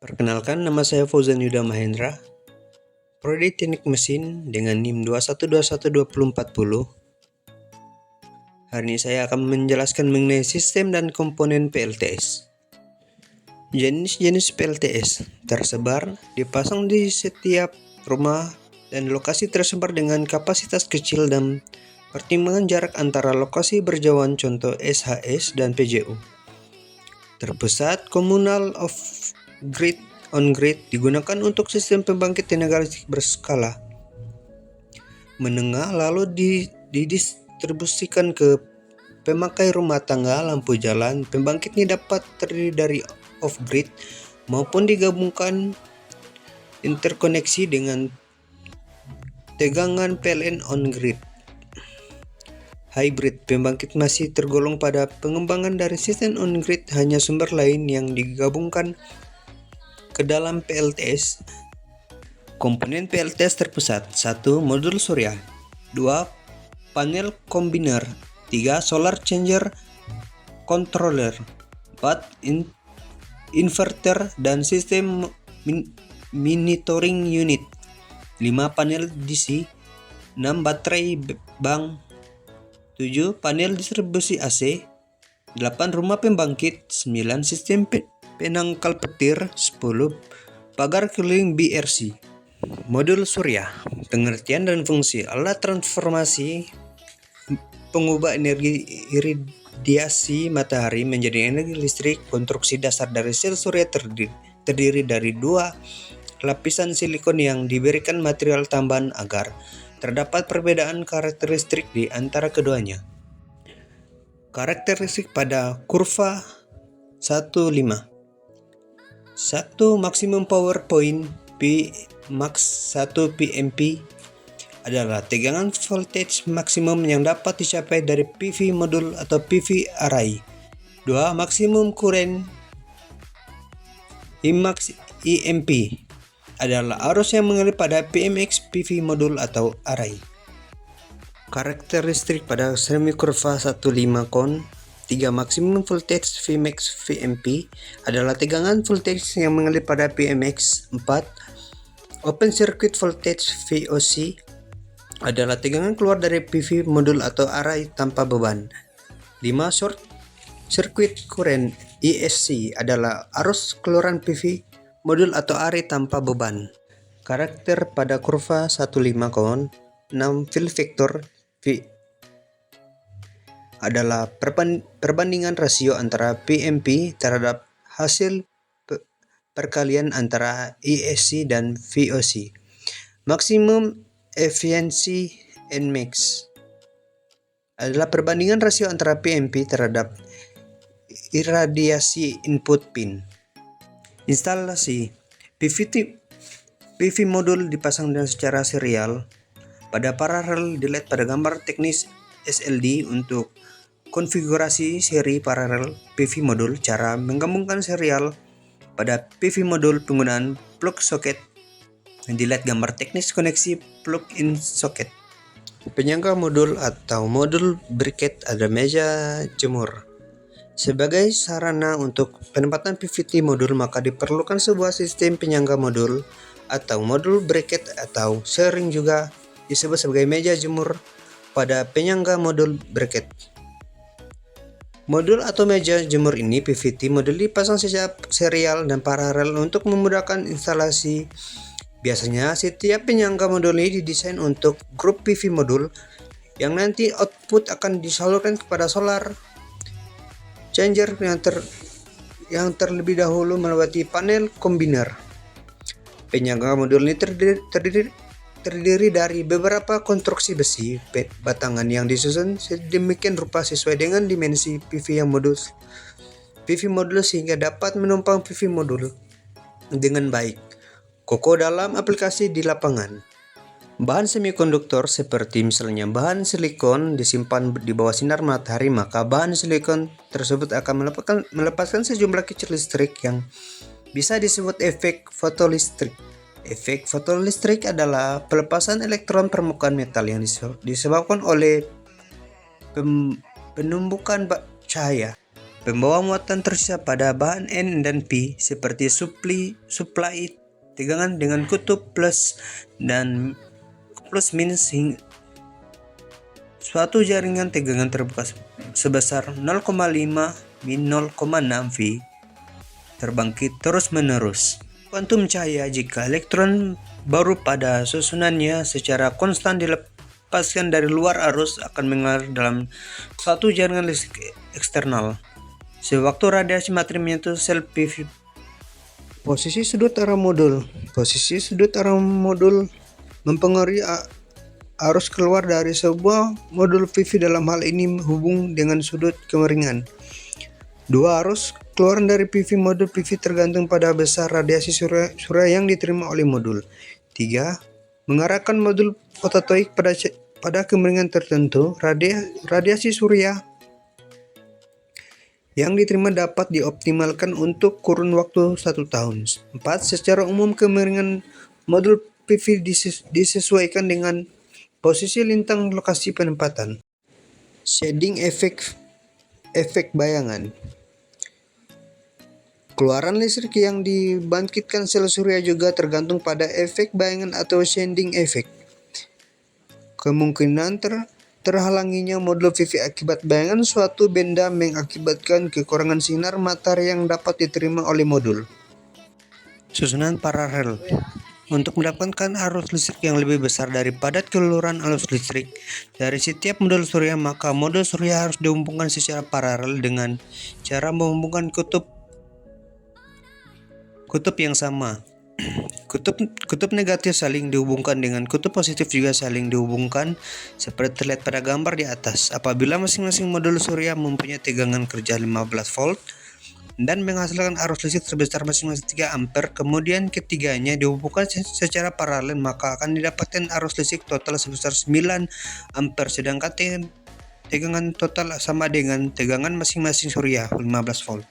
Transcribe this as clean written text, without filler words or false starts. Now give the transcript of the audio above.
Perkenalkan, nama saya Fauzan Yuda Mahendra, Prodi Teknik Mesin dengan NIM 21212040. Hari ini saya akan menjelaskan mengenai sistem dan komponen PLTS. Jenis-jenis PLTS tersebar, dipasang di setiap rumah dan lokasi tersebar dengan kapasitas kecil dan pertimbangan jarak antara lokasi berjauhan, contoh SHS dan PJU. Terpusat, Communal of Grid on-grid digunakan untuk sistem pembangkit tenaga listrik berskala menengah, lalu didistribusikan ke pemakai rumah tangga. Lampu jalan pembangkit ini dapat terdiri dari off-grid maupun digabungkan interkoneksi dengan tegangan PLN on-grid. Hybrid pembangkit masih tergolong pada pengembangan dari sistem on-grid, hanya sumber lain yang digabungkan ke dalam PLTS. Komponen PLTS terpusat: 1. Modul surya, 2. Panel combiner, 3. Solar changer controller, 4. Inverter dan sistem monitoring unit, 5. Panel DC, 6. Baterai bank, 7. Panel distribusi AC, 8. Rumah pembangkit, 9. Sistem penangkal petir, 10. Pagar keliling BRC. Modul surya, pengertian dan fungsi: alat transformasi pengubah energi iradiasi matahari menjadi energi listrik. Konstruksi dasar dari sel surya terdiri dari dua lapisan silikon yang diberikan material tambahan agar terdapat perbedaan karakteristik di antara keduanya. Karakteristik pada kurva 1.5. 1. Maksimum power point P max 1 PMP adalah tegangan voltage maksimum yang dapat dicapai dari PV modul atau PV array. 2. Maksimum current Imax EMP adalah arus yang mengalir pada PMX PV modul atau array. Karakteristik pada semikurva 1.5 kon 3. Maksimum voltage Vmax VMP adalah tegangan voltage yang mengalir pada PMX. 4. Open circuit voltage VOC adalah tegangan keluar dari PV modul atau array tanpa beban. 5. Short circuit current ESC adalah arus keluaran PV modul atau array tanpa beban. Karakter pada kurva 1.5 kon 6. Fill vector V adalah perbandingan rasio antara PMP terhadap hasil perkalian antara ESC dan VOC. Maksimum efisiensi Nmax adalah perbandingan rasio antara PMP terhadap iradiasi input pin. Instalasi PV modul dipasang dengan secara serial pada paralel dilihat pada gambar teknis SLD. Untuk konfigurasi seri paralel PV modul, cara menggabungkan serial pada PV modul penggunaan plug socket, dilihat gambar teknis koneksi plug-in socket. Penyangga modul atau modul bracket ada meja jemur. Sebagai sarana untuk penempatan PVT modul, maka diperlukan sebuah sistem penyangga modul atau modul bracket, atau sering juga disebut sebagai meja jemur pada penyangga modul bracket. Modul atau meja jemur ini PVT modul dipasang secara serial dan paralel untuk memudahkan instalasi. Biasanya setiap penyangga modul ini didesain untuk grup PV modul yang nanti output akan disalurkan kepada solar changer yang terlebih dahulu melewati panel combiner. Penyangga modul ini terdiri dari beberapa konstruksi besi batangan yang disusun sedemikian rupa sesuai dengan dimensi PV modul sehingga dapat menumpang PV modul dengan baik. Kokoh dalam aplikasi di lapangan. Bahan semikonduktor seperti misalnya bahan silikon disimpan di bawah sinar matahari, maka bahan silikon tersebut akan melepaskan sejumlah kicir listrik yang bisa disebut efek fotolistrik. Efek fotolistrik adalah pelepasan elektron permukaan metal yang disebabkan oleh penumbukan cahaya. Pembawa muatan tersisa pada bahan N dan P seperti supply tegangan dengan kutub plus dan plus minus hingga suatu jaringan tegangan terbuka sebesar 0,5 min 0,6 V terbangkit terus-menerus. Kuantum cahaya jika elektron baru pada susunannya secara konstan dilepaskan dari luar arus akan mengalir dalam suatu jaringan listrik eksternal. Sewaktu radiasi materi menyentuh sel PV. Posisi sudut arah modul. Posisi sudut arah modul mempengaruhi arus keluar dari sebuah modul PV, dalam hal ini hubung dengan sudut kemiringan. Dua, arus keluaran dari PV modul PV tergantung pada besar radiasi surya yang diterima oleh modul. 3. Mengarahkan modul fotovoltaik pada kemiringan tertentu. Radiasi surya yang diterima dapat dioptimalkan untuk kurun waktu 1 tahun. 4. Secara umum kemiringan modul PV disesuaikan dengan posisi lintang lokasi penempatan. Shading efek bayangan. Keluaran listrik yang dibangkitkan sel surya juga tergantung pada efek bayangan atau shading effect. Kemungkinan terhalanginya modul PV akibat bayangan suatu benda mengakibatkan kekurangan sinar matahari yang dapat diterima oleh modul. Susunan paralel. Untuk mendapatkan arus listrik yang lebih besar dari padat keluaran arus listrik dari setiap modul surya, maka modul surya harus dihubungkan secara paralel dengan cara menghubungkan kutub yang sama. Kutub negatif saling dihubungkan dengan kutub positif juga saling dihubungkan seperti terlihat pada gambar di atas. Apabila masing-masing modul surya mempunyai tegangan kerja 15 volt dan menghasilkan arus listrik sebesar masing-masing 3 ampere, kemudian ketiganya dihubungkan secara paralel, maka akan didapatkan arus listrik total sebesar 9 ampere, sedangkan tegangan total sama dengan tegangan masing-masing surya 15 volt.